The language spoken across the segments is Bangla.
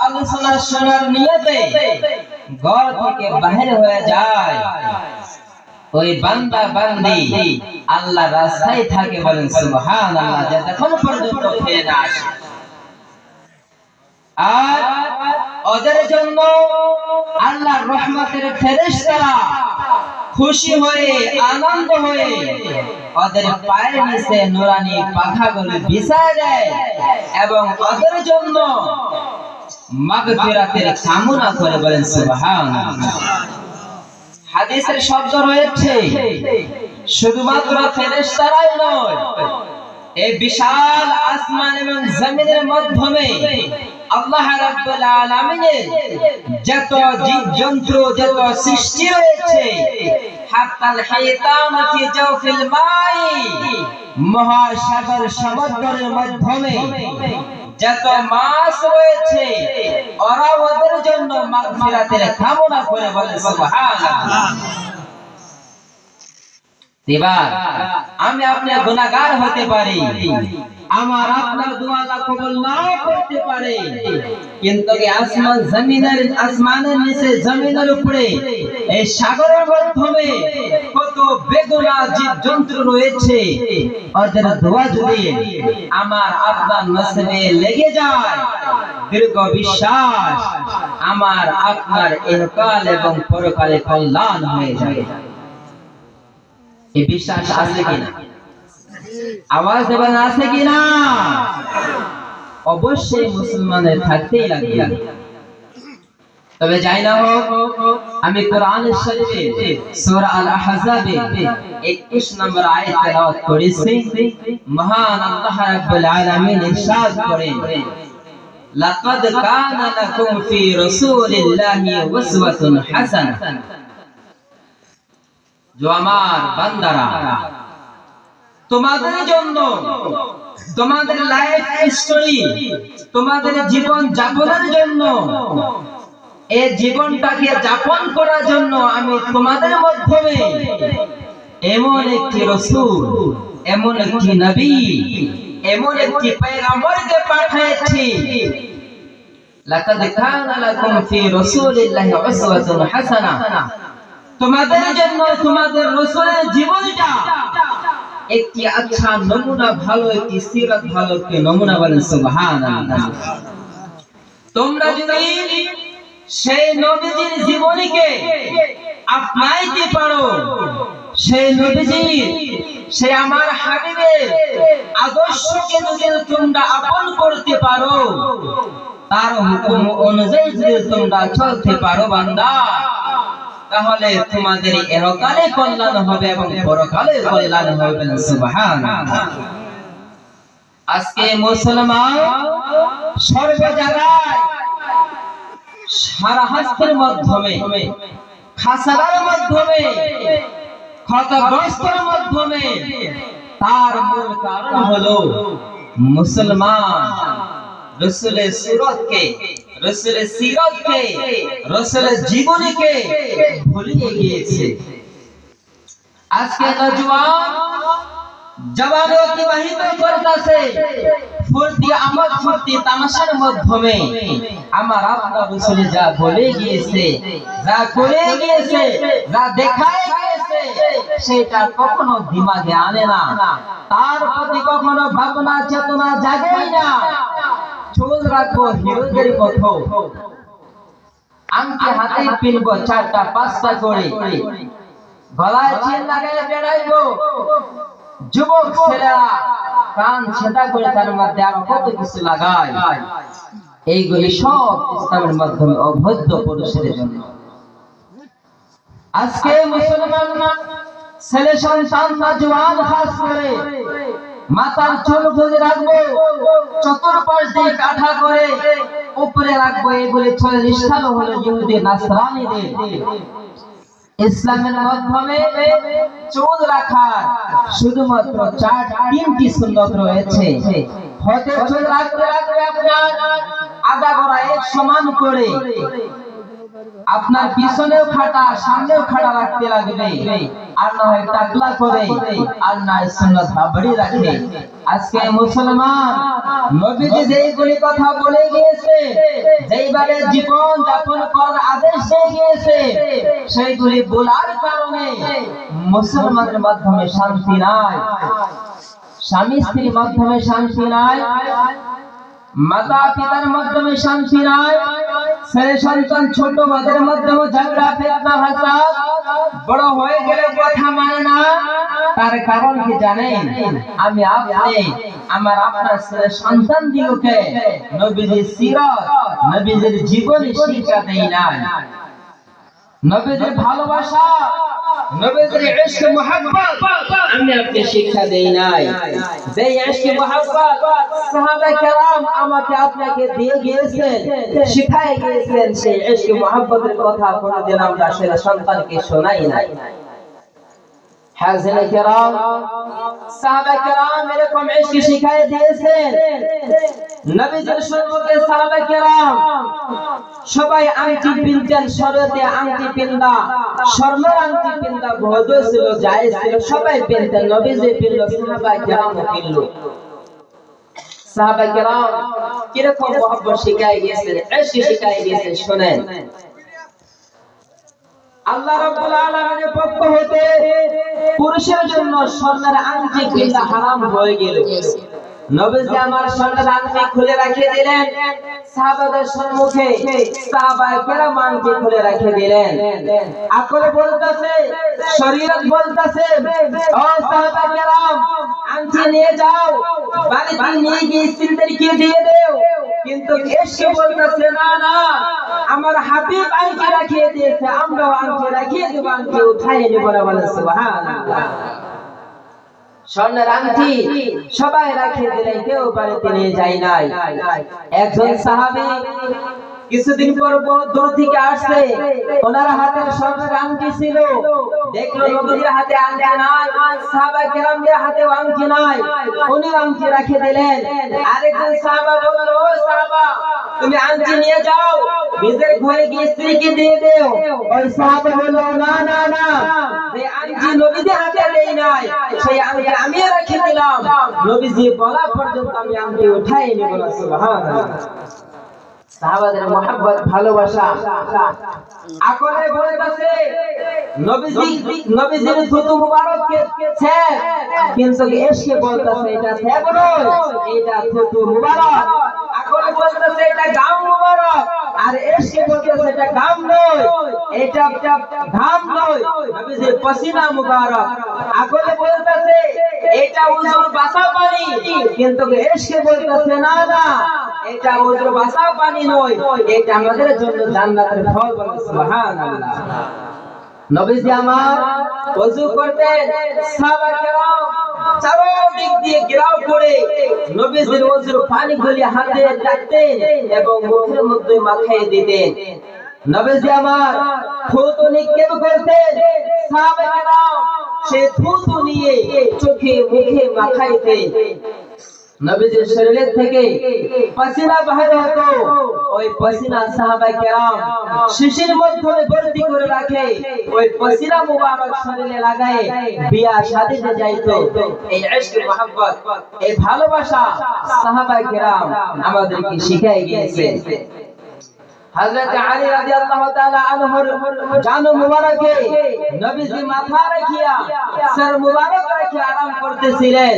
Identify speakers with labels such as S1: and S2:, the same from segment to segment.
S1: আলোচনা শোনার নিয়তে ঘর থেকে বাহির হয়ে যায়, ওই বান্দা বান্দি আল্লাহর রাস্তায় থাকে, বলেন সুবহানাল্লাহ, যতক্ষণ পর্যন্ত ফিরে না আসে। আর ওদের জন্য আল্লাহর রহমতের ফেরেশতারা খুশি হয়ে আনন্দ হয়ে ওদের পায়ের নিচে নুরানি পাখাগুলো বিছায় দেয় এবং ওদের জন্য মাগফিরাতের কামনা করে, বলেন সুবহানাল্লাহ। হাদিসের শব্দ রয়েছে শুধুমাত্র ফেরেশতারাই নয়, এই বিশাল আসমান এবং জমিনের মাধ্যমে আল্লাহ রাব্বুল আলামিনের যত জীবজন্তু, যত সৃষ্টি রয়েছে, হাত্তাল হাইতান ফি জাওফিল মাই, মহাসাগর সমুদ্রের মাধ্যমে যত মাছ রয়েছে, ওরা ওদের জন্য মাগফিরাতের কামনা করে, বলেন সুবহানাল্লাহ। এবার আমি আপনার গুনাহগার হতে পারি, আমার আপনার দোয়া কবুল নাও করতে পারে, কিন্তু আসমান জমিনের, আসমানের নিচে জমিনের উপরে এই সাগরের মাধ্যমে কত বেগুনা জীবজন্তু রয়েছে, ওদের দোয়া যদি আমার আপনার নসিবে লেগে যায়, দীর্ঘ বিশ্বাস আমার আপনার ইহকাল এবং পরকালে কল্যাণ হয়ে যাবে। এই বিশ্বাস আছে কিনা? আওয়াজ দেবেন, আছে কিনা? অবশ্যই মুসলমানের থাকতেই লাগবে। তবে যাই না হোক, আমি কোরআনের শরীফে সূরা আল আহজাবে 21 নম্বর আয়াত তেলাওয়াত করেছি। মহান আল্লাহ রাব্বুল আলামিন ইরশাদ করেন, লাকাদ কানা লাকুম ফি রাসূলিল্লাহি উসওয়াতুন হাসানাহ। जो আমার বান্দারা, তোমাদের জন্য তোমাদের লাইফ স্টোরি, তোমাদের জীবন যাপনের জন্য, এই জীবনটাকে যাপন করার জন্য আমি তোমাদের মাধ্যমে এমন একটি রাসূল, এমন একটি নবী, এমন একটি পয়গম্বরকে পাঠিয়েছি। লাকাদ কানা লাকুম ফি রাসূলিল্লাহি উসওয়াতুন হাসানাহ, তোমাদের জন্য তোমাদের রাসূলের জীবনটা একটি আচ্ছা নমুনা, ভালো একটি সিরাত, ভালো একটি নমুনা, বলেন সুবহানাল্লাহ। তোমরা যদি সেই নবীজির জীবনীকে আপনাইতে পারো, সেই নবীজির, সেই আমার হাবিবের আদর্শকে যদি তোমরা আপন করতে পারো, তার হুকুম অনুযায়ী যদি তোমরা চলতে পারো বান্দা, তাহলে তোমাদের ইহকালে কল্যাণ হবে এবং পরকালে কল্যাণ হবে, সুবহানাল্লাহ। আজকে মুসলমান সর্ব জায়গায় সারা হাসতের মাধ্যমে, খাসারার মাধ্যমে, ক্ষতগ্রস্তের মাধ্যমে, তার মূল কারণ হলো মুসলমান রাসূলের সুরতকে, রাসূলের সিরাতকে, রাসূলের জীবনীকে ভুলিয়ে গিয়েছে। আজকে নওজওয়ান জওয়ান অতিবাহিত করতেছে ফুর্তি আমোদ ফুর্তি তামাশার মাধ্যমে। আমার আপনার রাসূল যা বলে গিয়েছে, যা করে গিয়েছে, যা দেখায় গিয়েছে, সেটা কখনো দিমাগে আনে না, তার প্রতি কখনো ভাবনা চেতনা জাগেই না। চুল রাখবো হিরোদের মতো, আংটি হাতে পিনবো 4টা 5টা করে, গলায় চেন লাগাই বেড়াইবো, যুবক ছেলেরা কান ছেঁটা করে তার মধ্যে আরো কত কিছু লাগায়। এইগুলি সব ইসলামের মাধ্যমে অবৈধ পুরুষের জন্য। আজকে মুসলমান ছেলে সন্তান নওজওয়ান খাস করে মাথার চুল খুলে রাখবো, চতুর্পাশ দিয়ে কাঠা করে উপরে রাখবো, এগুলি চলে নিষ্ঠানো হলো ইহুদি নাসরানীদের। ইসলামের মাধ্যমে চুল রাখার শুধুমাত্র 3টি সুন্নাত রয়েছে। হতে চুল রাখতে রাখতে আপনার আধা গড়া এক সমান করে আপনার পিছনেও খাটা সামনেও খাটা রাখতে লাগবে, আর না হয় টাকলা করে, আর না হয় সুন্নাত বাবড়ি রাখে। আজকে মুসলমান নবীজি যেইগুলি কথা বলে গিয়েছে, যেইভাবে জীবন যাপন করার আদেশ দিয়ে গিয়েছে, সেইগুলি বলার কারণে মুসলমানের মাধ্যমে শান্তি নাই, স্বামী স্ত্রীর মাধ্যমে শান্তি নাই, মাতা পিতার মাধ্যমে শান্তি নাই, ছেলে সন্তান ছোট বাদের মাধ্যমে ঝগড়া ফেতনা ফাসাদ, বড় হয়ে গেলে কথা মানে না। তার কারণ কি জানেন? আমি আপনি আমার আপনার ছেলে সন্তান দিগকে নবীজির সিরাত, নবীজির জীবনী শিক্ষা দেই না, নবীজির ভালোবাসা, নবীজির ইশক মুহাব্বত আমি আপনি শিক্ষা দেই নাই। যেই ইশক মুহাব্বত সাহাবা কেরাম আমাকে আপনাকে দিয়ে গিয়েছেন, শিখায় গিয়েছেন, সেই ইশক মুহাব্বতের কথা কোনদিন আমরা ছেলে সন্তানকে শোনাই নাই। হাজির কেরাম, সাহাবা কেরাম এরকম ইশক শিখায় দিয়েছেন। নবীজির সম্মুখে সাহাবা কেরাম সবাই আংটি পিনতেন, শরীয়তে আংটি পিন্দা, স্বর্ণের আংটি পিন্দা বৈধ ছিল, জায়েজ ছিল, সবাই পিনতেন। নবীজি পিনল, সাহাবা কেরাম পিনল। সাহাবা কেরাম কিরকম মহব্বত শিখায় গিয়েছেন, ইশক শিখায় গিয়েছেন, শুনেন। আল্লাহ রাব্বুল আলামিনের পক্ষ হতে পুরুষের জন্য স্বর্ণের আংটি কিনা হারাম হয়ে গেল। নবীজি আমার স্বর্ণের আংটি খুলে রেখে দিলেন, সাহাবাদের সম্মুখে সাহাবায়ে কেরাম আংটি খুলে রেখে দিলেন। আকল বলতেছে, শরীয়ত বলতেছে, ও সাহাবায়ে কেরাম আংটি নিয়ে যাও, বাড়িতে নিয়ে গিয়ে স্ত্রীদেরকে দিয়ে দাও। কিন্তু এসে বলতেছে, না না, আমার হাবিব আংটি রাখিয়ে দিয়েছে, আমরাও আংটি রাখিয়ে দেব, আংটি উঠাই নেব না। বলে সুবহানাল্লাহ। স্বর্ণের আংটি সবাই রাখিয়ে দিলেন, কেউ বাড়িতে নিয়ে যায় নাই। একজন সাহাবী কিছুদিন পর বহুত দূর থেকে আসছে, ওনার হাতে স্বর্ণের আংটি ছিল, দেখলো নবীজির হাতে আংটি নাই, সাহাবায়ে কেরামদের হাতে আংটি নাই, উনি আংটি রেখে দিলেন। আরেকজন সাহাবা বলল, ও সাহাবা তুমি আংটি নিয়ে যাও, নিজের ঘরে গিয়ে স্ত্রীকে দিয়ে দাও। ওই সাহাবা বলল, না না না, এই আংটি নবীজির হাতে দেই নাই, সেই আংটি আমি রেখে দিলাম, নবীজি বলা পর্যন্ত আমি আংটি উঠাই নেব না। সুবহানাল্লাহ। সাহাবাদের মহব্বত, ভালোবাসা। আকলে বলতেছে, নবীজির থুতু মুবারক ছে, কিন্তু এসে বলতেছে এটা ছেব নয়, এটা থুতু মুবারক। আকলে বলতেছে এটা গাম মুবারক, আর এসে বলতেছে এটা গাম নয়, এটা ঘাম নয়, নবীজির পসিনা মুবারক। আকলে বলতেছে এটা উজুর বাসা পানি, কিন্তু এসে বলতেছে না না, এটা উজুর বাসা পানি নয়, এটা আমাদের জন্য জান্নাতের ফল। বলে সুবহানাল্লাহ। নবীজি আমার ওযু করতেন, সাহাবায়ে কেরাম চারদিক দিয়ে ঘেরাও করে নবীজির ওযুর পানিগুলি হাতে রাখতেন এবং মুখের মধ্যে মাখিয়ে দিতেন। নবীজি আমার থুতু নিক্ষেপ করতেন, সাহাবায়ে কেরাম সেই থুতু নিয়ে চোখে মুখে মাখাইতেন। নবীজির শরীর থেকে পসিনা বাহির হতো, ওই পসিনা সাহাবায়ে কেরাম শিশির মধ্যে ভর্তি করে রাখে, ওই পসিনা মুবারক শরীরে লাগায় বিয়া শাদীতে যাইতো। এই ইশক মুহাব্বত, এই ভালোবাসা সাহাবায়ে কেরাম আমাদেরকে শিখিয়ে গিয়েছেন। হযরত আলী রাদিয়াল্লাহু তাআলা আনহুর জানু মুবারকে নবীজি মাথা রাখিয়া সর মুবারক রেখে আরাম করতেছিলেন।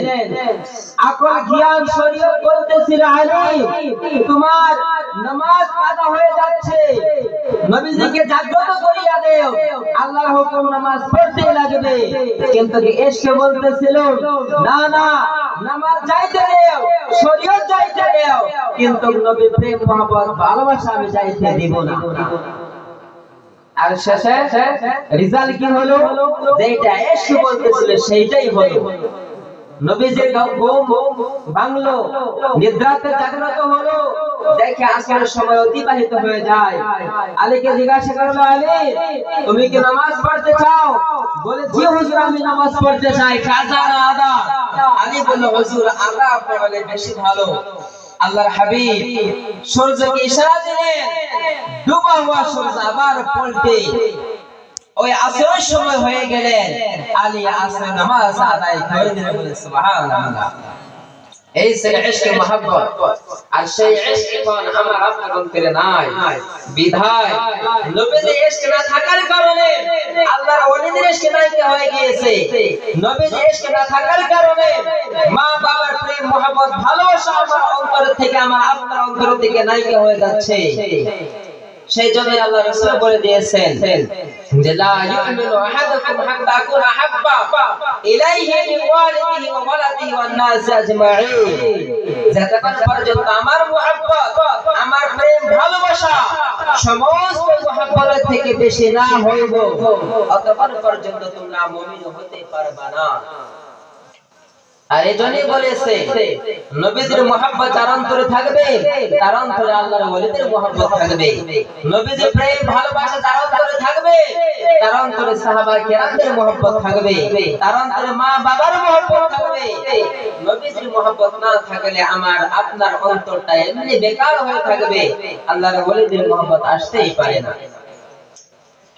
S1: আকল জ্ঞান শরীয়ত বলতেছিল, আলী তোমার নামাজ কাজা হয়ে যাচ্ছে, নবীজিকে জাগ্রত করিয়া দাও, আল্লাহর হুকুম নামাজ পড়তে লাগবে। কিন্তু এসে বলতেছিল, না না, নামাজ যাইতে দাও, শরীয়ত যাইতে দাও, কিন্তু নবী প্রেম মহব্বত ভালোবাসা আমি যাইতে দেব না। আর শেষে রিজাল্ট কি হলো? যেটা এসে বলতেছিল সেইটাই হলো। নবীজির ঘুম ভাঙলো, নিদ্রাতে জাগ্রত হলো, দেখে আসরের সময় অতিবাহিত হয়ে যায়। আলীকে জিজ্ঞাসা করলো, আলী তুমি কি নামাজ পড়তে চাও? বলে, জি হুজুর আমি নামাজ পড়তে চাই, কাজা না আদা? আলী বলল, হুজুর আদা পড়লে বেশি ভালো। আল্লাহর হাবিব সূর্যকে ইশারা দিলেন, ডুবা হওয়া সূর্য আবার পল্টে ওই আসরের সময় হয়ে গেলেন, আলী আসরের নামাজ আদায় করে দিলেন। বলে সুবহানাল্লাহ। এই সে ইশক মহব্বত, আর সেই ইশক কোন আমার আপনার অন্তরে নাই। বিধায় নবীর ইশক না থাকার কারণে আল্লাহর ওলিদের ইশক নাই হয়ে গিয়েছে। নবীর ইশক না থাকার কারণে মা বাবার প্রেম মহব্বত ভালোবাসা আমার অন্তর থেকে, আমার আপনার অন্তর থেকে নাই হয়ে যাচ্ছে। সেই জন্য আল্লাহ রাসূল বলে দিয়েছেন যে লা ইউমিনু আহাদুকুম হাত্তা আকুনা হাব্বা ইলাইহি মিন ওয়ালিদিহি ওয়া ওয়ালাদিহি ওয়ান নাস আজমাইন। যতক্ষণ পর্যন্ত আমার মুহাব্বত, আমার প্রেম ভালোবাসা সমস্ত মুহাব্বত থেকে বেশি না হইব, ততক্ষণ পর্যন্ত তোমরা মুমিন হতে পারবে না। আর এজন্যই বলেছে নবীদের মুহাব্বত যার অন্তরে থাকবে, তার অন্তরে আল্লাহর ওলিদের মুহাব্বত থাকবে। নবীদের প্রেম ভালোবাসা যার অন্তরে থাকবে, তার অন্তরে সাহাবা কিরামদের মুহাব্বত থাকবে, তার অন্তরে মা বাবার মুহাব্বত থাকবে। নবীদের মুহাব্বত না থাকলে আমার আপনার অন্তরটা এমনি বেকার হয়ে থাকবে, আল্লাহর ওলিদের মুহাব্বত আসতেই পারে না।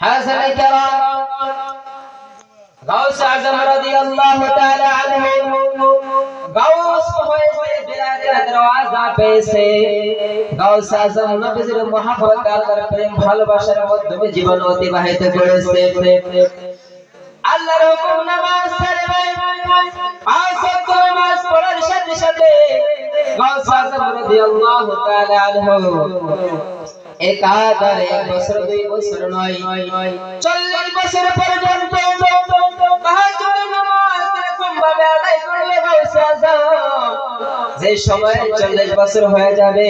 S1: হাসানে কেরাম গাউস আজম রাদিয়াল্লাহু তাআলা আনহু গাউস হয়েছে, বিলায়েতের দরওয়াজা পেয়েছে। গাউস আজম নবীর মুহাব্বত, আল্লাহর প্রেম ভালোবাসার মাধ্যমে জীবন অতিবাহিত করেছে। আল্লাহর হুকুম নামাজ ছেড়ে পাঁচ ওয়াক্ত নামাজ পড়ার সাথে সাথে গাউস আজম রাদিয়াল্লাহু তাআলা আনহু একাধারে 1 বছর 2 বছর নয় 40 বছর পর্যন্ত তাহাজ্জুদের নামাজ এরকম ভাবে আদায় করলে গাউস আজম যে সময় 40 বছর হয়ে যাবে,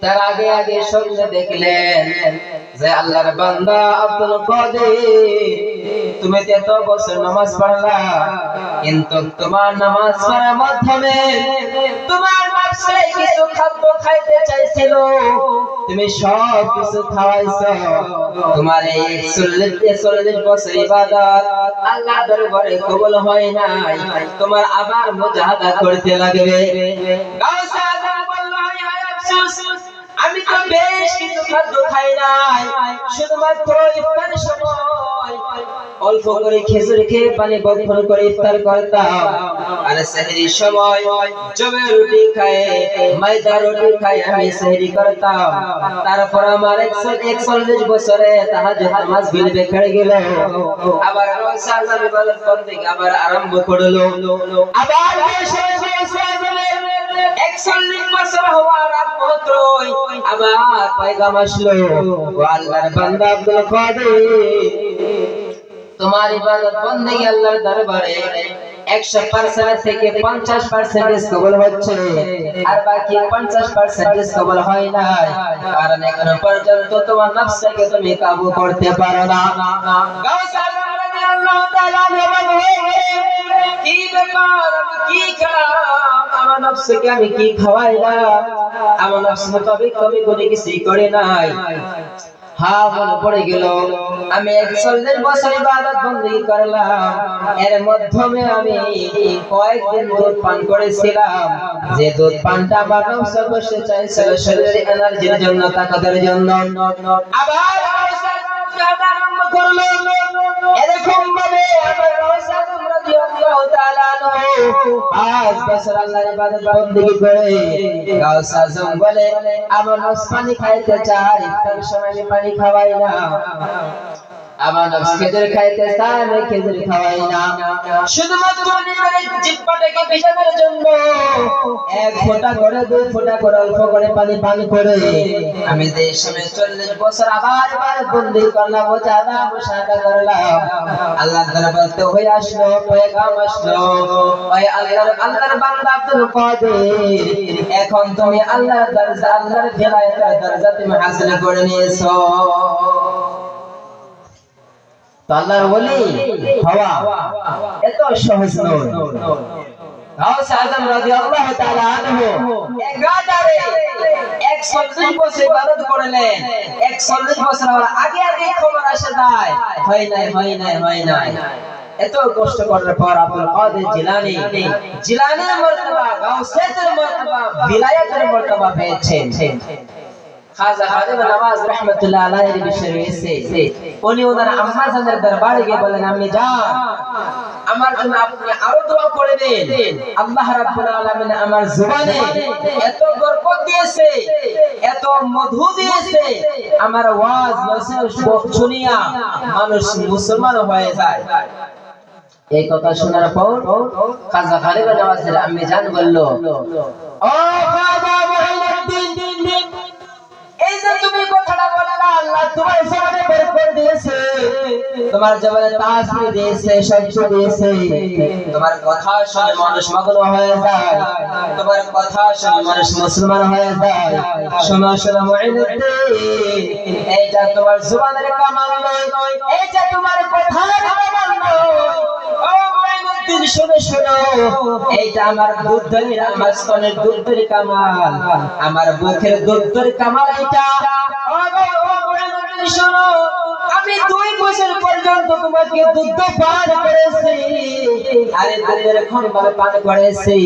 S1: তার আগে আগে স্বপ্ন দেখলেন যে আল্লাহর বান্দা আব্দুল কাদের, তুমি তো এত বছর নামাজ পড়লা, কিন্তু তোমার নামাজ পড়ার মাধ্যমে তোমার নফসে কিছু খাদ্য খাইতে চাইছিল, তুমি সব কিছু খাওয়াইছো। তোমার এই 40 বছর ইবাদত আল্লাহর দরবারে কবুল হয় নাই, তোমার আবার মুজাহাদা করতে লাগবে। গাউস আজম বলল, হায় আফসোস, আমি তো বেশ কিছু খাদ্য খাই নাই, শুধুমাত্র ইফতারের সময় অল্প করে খেজুর খেয়ে পানি বক্ষণ করে ইফতার করতাম, আর সেহরির সময় জবে রুটি খায়, ময়দা রুটি খায় আমি সেহরি করতাম। তারপর আমার 140 বছরে তাহাজ্জুদ নামাজ বিলবে খেড়ে গেল, আবার গাউস আজম ইবাদত করতে আবার আরম্ভ করলো। আবার 41 বছর হওয়ার আগ মাত্রই আবার পয়গাম আসলো, ও আল্লাহর বান্দা আব্দুল কাদের, তোমার ইবাদত বন্দেগী আল্লাহর দরবারে 100% থেকে 50% কবুল হচ্ছে, আর বাকি 50% কবুল হয় না, কারণ এখনো পর্যন্ত তোমার নফসকে তুমি কাবু করতে পারো না। গাউস আজম রাদিয়াল্লাহু তাআলা কি ব্যাপার, আমি কি খেলাম, আমার নফসকে আমি কি খাওয়াইলাম, আমার নফস মোতাবেক আমি কোনো কিছুই করে নাই। হ্যাঁ, মনে পড়ে গেল আমি 41 বছর ইবাদত বন্দেগী করলাম, এর মাধ্যমে আমি কয়েকদিন দুধ পান করেছিলাম, যে দুধ পানটা আমার নফস বসে চাইছিল শরীরের এনার্জির জন্য, তাকতের জন্য। আবার আরম্ভ করলো, এরকম ভাবে আমার গাউস আজম রাদিয়াল্লাহু তাআলা আনহু 5 বছর আল্লাহর ইবাদত বন্দেগী করে গাউস আজম বলে, আমার নফস পানি খাইতে চায়, তার সময় আমি পানি খাওয়াই না, আমার নফস খেজুর খাইতে চায়, আমি খেজুর খাওয়াই না, শুধুমাত্র নিজের জিহ্বাটাকে ভিজানোর জন্য 1 ফোঁটা করে 2 ফোঁটা করে অল্প করে পানি পান করে আমি যে সময় 40 বছর আবার বন্দেগী করলাম, মুজাহাদা মুশাহাদা করলাম, আল্লাহর দরবারে হয়ে আসলো, পয়গাম আসলো, ওই আল্লাহর বান্দা আব্দুল কাদের, এখন তুমি আল্লাহর দরজা, আল্লাহর ভিলায়াতের দরজা তুমি হাসিল করে নিয়েছো। তো আল্লাহর ওলি হওয়া এত সহজ নয়। গাউস আজম রাদিয়াল্লাহু তাআলা আনহু একাধারে 140 বছর ইবাদত করলেন, 140 বছর আগে আগে খবর আসে যায়, হয় নাই, হয় নাই, হয় নাই। এত কষ্ট করার পর আব্দুল কাদের জিলানী জিলানীর মর্তবা গাউসিয়াতের মর্তবা বিলায়াতের মর্তবা পেয়েছেন। খাজা খাদিম নওয়াজ রাহমাতুল্লাহ আলাইহির বিষয়ে এসে উনি ওনার আম্মা জানের দরবারে গিয়ে বলেন, আম্মি জান, আমার জন্য আপনি আরো দোয়া করে দেন। আল্লাহ রাব্বুল আলামিন আমার জবানে এত বরকত দিয়েছে, এত মধু দিয়েছে, আমার ওয়াজ নসিহত শুনিয়া মানুষ মুসলমান হয়ে যায়। এই কথা শোনার পর খাজা খাদিম নওয়াজের আম্মি জান বলল, ও খাজা মুঈনুদ্দিন, এই যে তুমি কথাটা বললা, আল্লাহ তোমার জবানে বরকত দিয়েছে, তোমার জবানে তাসবিহ দিয়েছে, শব্দ দিয়েছে, তোমার কথা শুনে মানুষ মগ্ন হয়ে যায়, তোমার কথা শুনে মানুষ মুসলমান হয়ে যায়। শোনো শোনো মুঈনুদ্দিন, এইটা তোমার জবানের কামাল নয়, এইটা তোমার কথার কামাল নয়। ও মুঈনুদ্দিন শুনো শোনো, এইটা আমার দুধের, আমার স্তনের দুধের কামাল, আমার মুখের দুধের কামাল এটা। ও মুঈনুদ্দিন শোনো, আমি 2 বছর পর্যন্ত তোমাকে দুধ পান করেছি, আরে দুধের খনবার পান করেছি।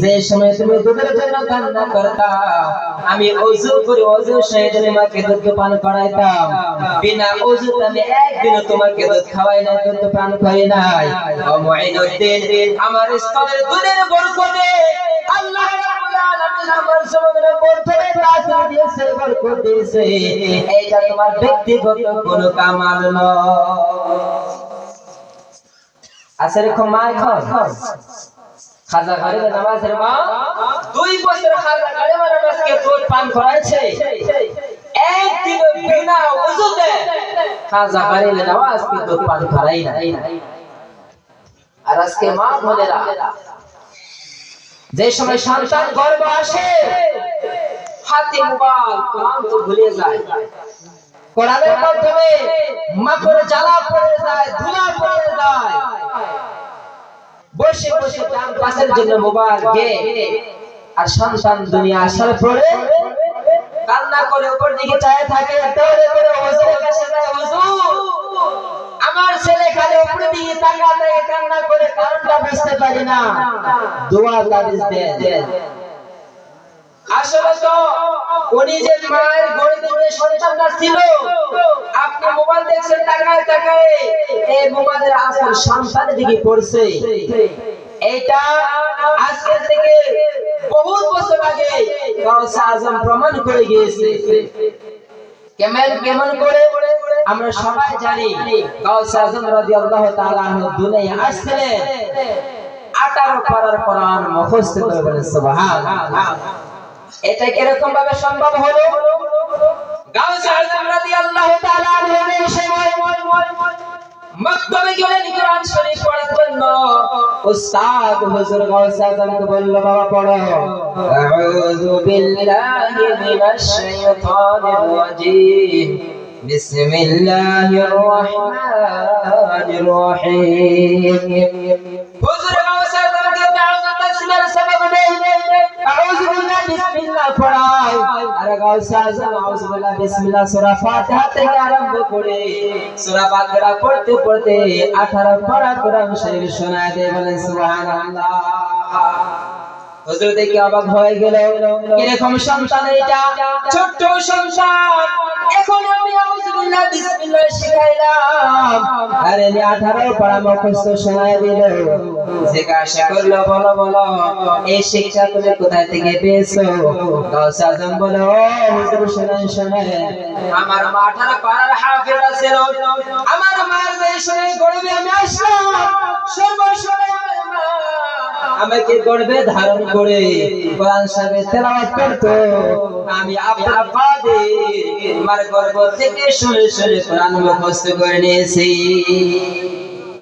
S1: যে সময় তুমি দুধের জন্য কান্না করতা, আমি ওযু করে ওযু সহিত তোমাকে দুধ পান করাইতাম। বিনা ওযুতে আমি একদিনও তোমাকে দুধ খাওয়াই নাই, দুধ পান করি নাই। ও মুঈনুদ্দিন, আমার স্তনের দুধের বরকতে আল্লাহ রাব্বুল আলামিন আমার জবানের বরকতে তাসবিহ দিয়েছে, বরকত দিয়েছে। এইটা তোমার ব্যক্তিগত কোনো কামাল নয়। আসলে ক্ষমায় খাজা খাদিম নওয়াজের মা 2 বছর খাজা খাদিম নওয়াজকে দুধ পান করাইছে, একদিন বিনা ওযুতে খাজা খাদিম নওয়াজকে দুধ পান করাই না। আর আজকে মা বোনেরা, যে সময় সন্তান গর্ভে আসে, হাতে মোবাইল, কোরআন তো ভুলে যায়, কোরআনের মাধ্যমে মাথার জ্বালা পড়ে যায়, ধুলা পড়ে যায়, বসে বসে টাইম পাসের জন্য মোবাইল গেম। আর সন্তান দুনিয়া আসার পরে কান্না করে উপর দিকে চায় থাকে, দৌড়ে দৌড়ে হুজুরের কাছে যায়, হুজুর আমার ছেলে খালি উপর দিকে তাকাতে কান্না করে, কারণটা বুঝতে পারি না, দোয়া তাবিজ দেন। আসলে তো উনি যে মায়ের গর্ভে যে সন্তানটা ছিল, আপনি মোবাইল দেখছেন তাকায় তাকায়, এই মোবাইলের আসল সন্তানের দিকে পড়ছে। এইটা আজকে থেকে বহুত বছর আগে গাউসে আজম প্রমাণ করে গিয়েছে। কেমন করে আমরা সবাই জানি, গাউসে আজম রাদিয়াল্লাহু তাআলা আনহু দুনিয়ায় আসছিলেন 18 পারার কোরআন মুখস্থ করে, বলেন সুবহানাল্লাহ। এটা কিরকম ভাবে সম্ভব হলো? গাউসে আজম রাদিয়াল্লাহু তাআলা আনহু এই সময় মক্তবে গেলেন কোরআন শরীফ পড়ার জন্য। উস্তাদ হুজুর গাউসে আজমকে বলল, বাবা পড়ো, আউযু বিল্লাহি মিনাশ শাইতানির রাজীম, বিসমিল্লাহির রহমানির রহিম। হুজুর গাউসে আজমকে দাওয়াত তাসলিমের সবক দেন, আউযু বিল্লাহি বিসমিল্লাহ পড়ায়। আর গাউসে আজম আউযু বিল্লাহি বিসমিল্লাহ সূরা ফাতিহা থেকে আরম্ভ করে সূরা বাকারা পড়তে পড়তে 18 পারা কোরআন শরীফ শোনায় দেয়, বলেন সুবহানাল্লাহ। হুজুর দেখে অবাক হয়ে গেল, কিরকম সন্তান এটা, ছোট্ট সন্তান, এখন আমি আউযু বিল্লাহি বিসমিল্লাহ শিখাইলাম, আর এনে 18 পারা মুখস্থ শোনায় দিল। জিজ্ঞাসা করলো, বলো বলো এই শিক্ষা তুমি কোথায় থেকে পেয়েছো? গাউসে আজম বলে, ও হুজুর শুনেন শুনেন, আমার মা 18 পারার হাফেজ ছিল, আমার মায়ের যে সময় গর্ভে আমি আসলাম, সর্বসময় আমার মা আমাকে গর্ভে ধারণ করে কোরআন শরীফ তেলাওয়াত করত, আমি আপনার বাদে আমার গর্ভ থেকে শুনে শুনে কোরআন মুখস্থ করে নিয়েছি।